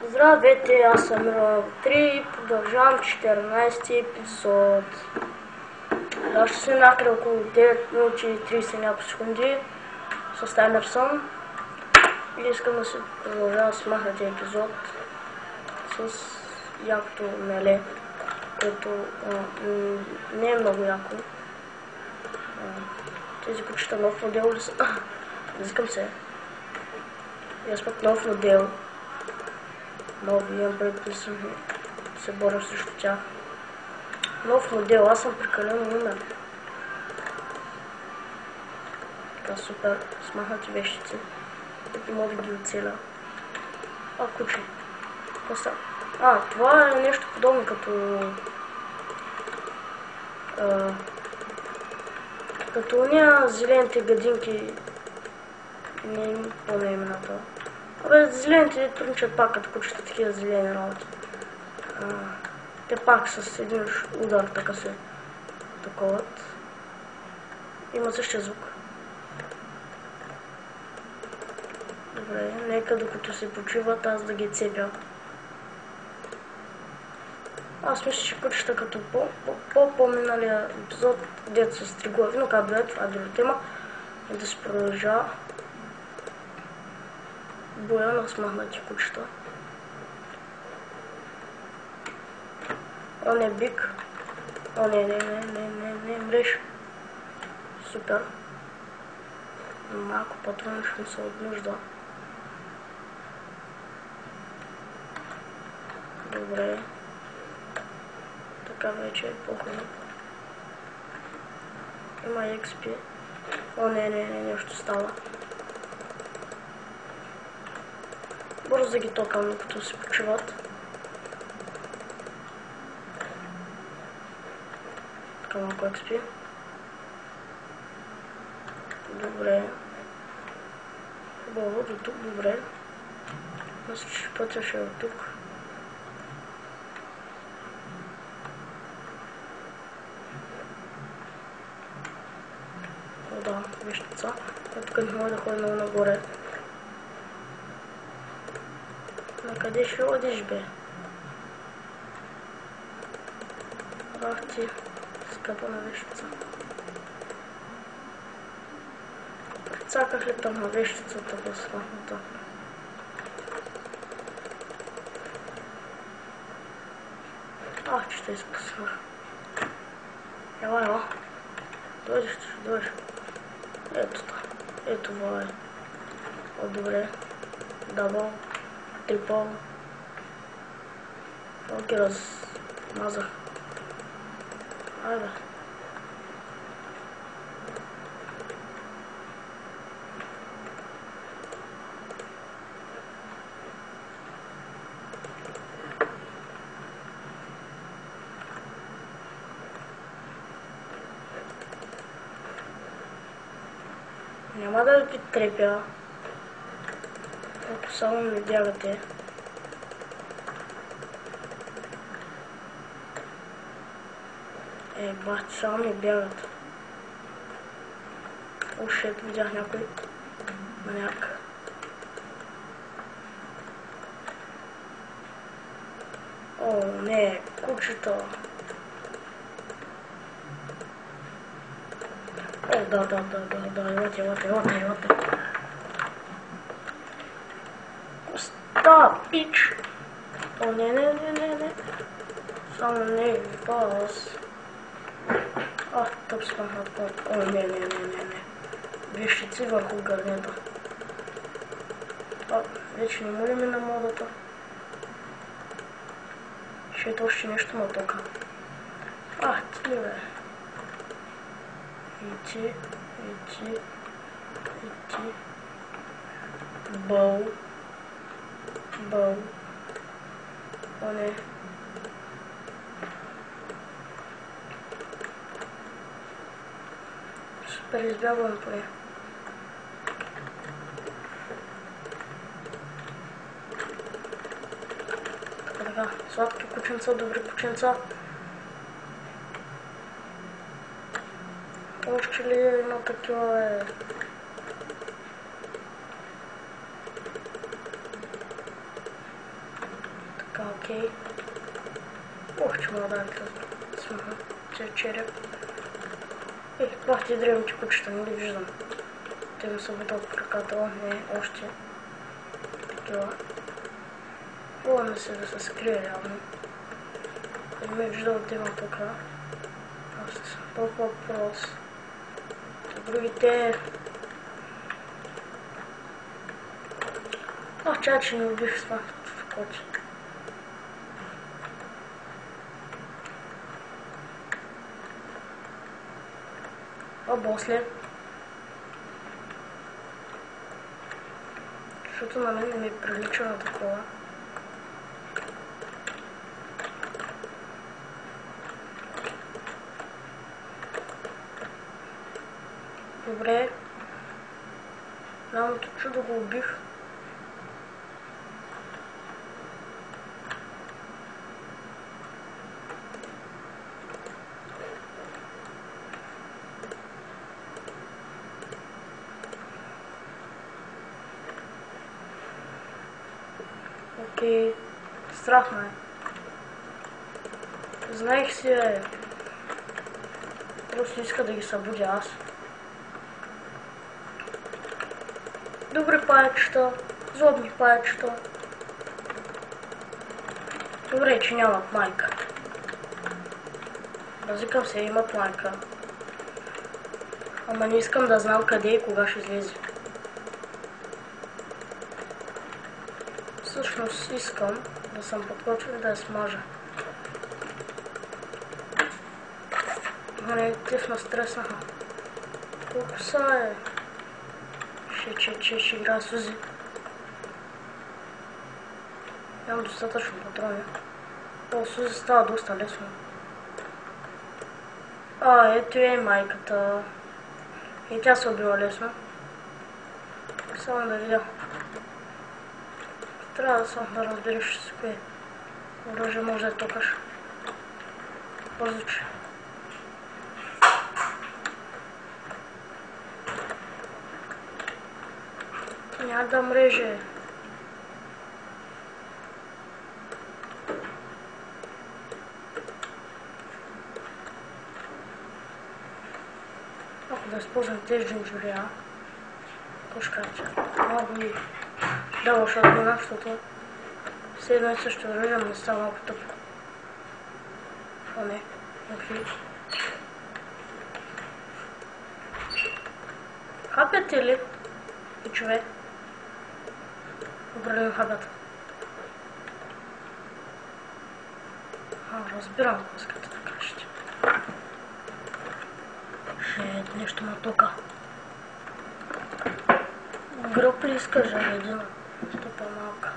Здравейте, аз съм Ро3 и продължавам 14 епизод. Аз ще се накря около 9 минути и 30 няколко секунди с Таймерсон и искам да се продължава с махнатия епизод с якото меле, което не е много яко. Тези кучета нов модел ли са? Изискам се. И аз пък нов модел. Много имам пред да се боря срещу тях. Нов модел, аз съм прекалено умен. Така супер, смахнати вещици. Които мога да ги оцеля. Куче. Това е нещо подобно като уния зелените гадинки. Не помня имената. Зелените трънчат пак като кучета, такива зелени работи. Те пак с един удар така се таковат. Има същия звук. Добре, нека докато се почиват аз да ги цепя. Аз мисля, че кучета като по-миналия епизод, дето с три глави, но как да е, това е друга тема. И да се продължава боя на смахнати кучета. О, не, бик. О, не, мреш. Супер. Малко патрони ще ми се от нужда. Добре. Така вече е по-хубаво. Има XP. О, не, нещо става. Бързо да ги токам, докато се почиват. Така малко XP. Добре. Хубаво, до тук добре. Мисля, че пътя ще е от тук. О, да, вещица. Тук не мога да ходя много нагоре. Накъде ще одиш, бе? Ах ти, скъпа на вещица. Прецаках ли там на вещицата възхватната? Че те изпуснах. Ела. Дойдеш, ще дойдеш. Ето това. Ето това е. О, добре. Дабъл. Трипъл. Окей, размазах. Айде. Няма да ви трепя. Ако само не бягате. Бахте, само не бягат. Ето видях някой маняк. О, не, кучето. О, да, елате. Стоп, пич! О, не. Само не, пас. Тъп смахнат. О, не. Вещици върху гърнета. Вече не му ли на модата? Ще ето още нещо на тока. Ти ли, бе? И ти. Бъл. О, не. Супер, избягвам поне. Така, сладки кученца, добри кученца. Още ли има такива, Така, окей. Ох, че мога да смаха. Череп. Пах ти древните кучета, не ги виждам. Те ми са бутал по ръката. О, не, още. Такива. О, не се да се скрие реално. Не ме виждал да има тук. Аз съм толкова прост. Другите... Чай, че не убих смах в коти. После. Защото на мен не ми прилича на такова. Добре. Голямото чудо го убих. Окей. Страшно е. Знаех си, просто иска да ги събудя аз. Добри паечета, злобни паечета. Добре, че нямат майка. Разикам се, имат майка. Ама не искам да знам къде и кога ще излезе. Всъщност искам да съм подготвен да я смажа. Не, тъфна стреснаха. Колко са ще играя Сузи. Нямам достатъчно патрони. О, Сузи става доста лесно. Ето е майката. И тя се убива лесно. Само да видя. Трябва да само да разбереш с кое оръжие може да токаш. Бързо, че. Няма да мреже. Ако да използвам тези джинджурия, кошкача. Много ми дава шатмина, защото все едно и също оръжие не става малко тъпо. О, не. Окей. Хапяте ли? И човек. Определено хапят. Разбирам, ако искате да кажете. Нещо ма тука. Гръб ли иска жаледина? Стопа малка.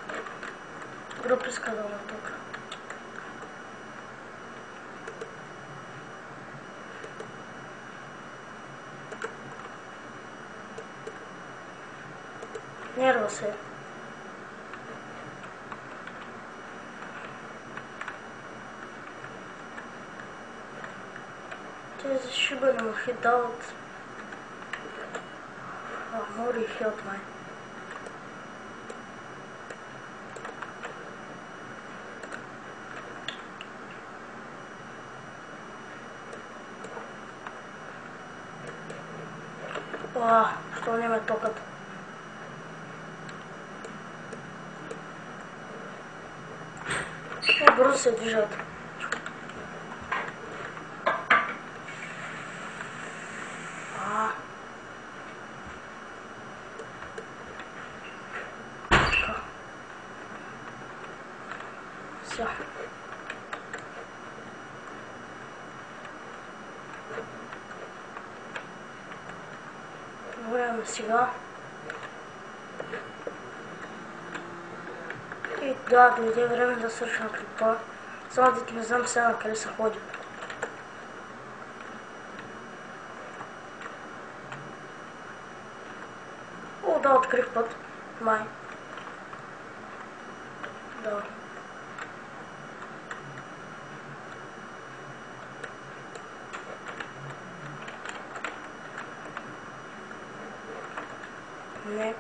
Гръб иска да ма тука. Нерва се. Тези шибани мухи дават армори и хелт май. Що не ме токат? Бързо се движат. Все. Време сега. И да, дойде време да свършим клипа. Само да не знам сега на къде се ходи. О, да, открих път. Май. Да. Не.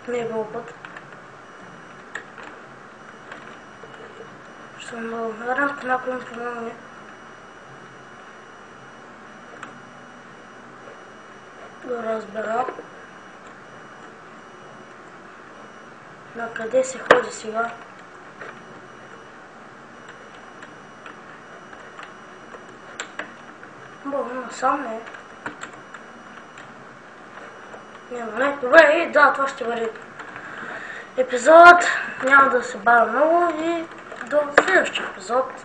Не е било път. Съм много уверен, ако някой ми помогне. Да разбера. На къде се ходи сега? Насам не. Няма не. Добре, и да, това ще бъде епизод. Няма да се бавя много и до следващия епизод.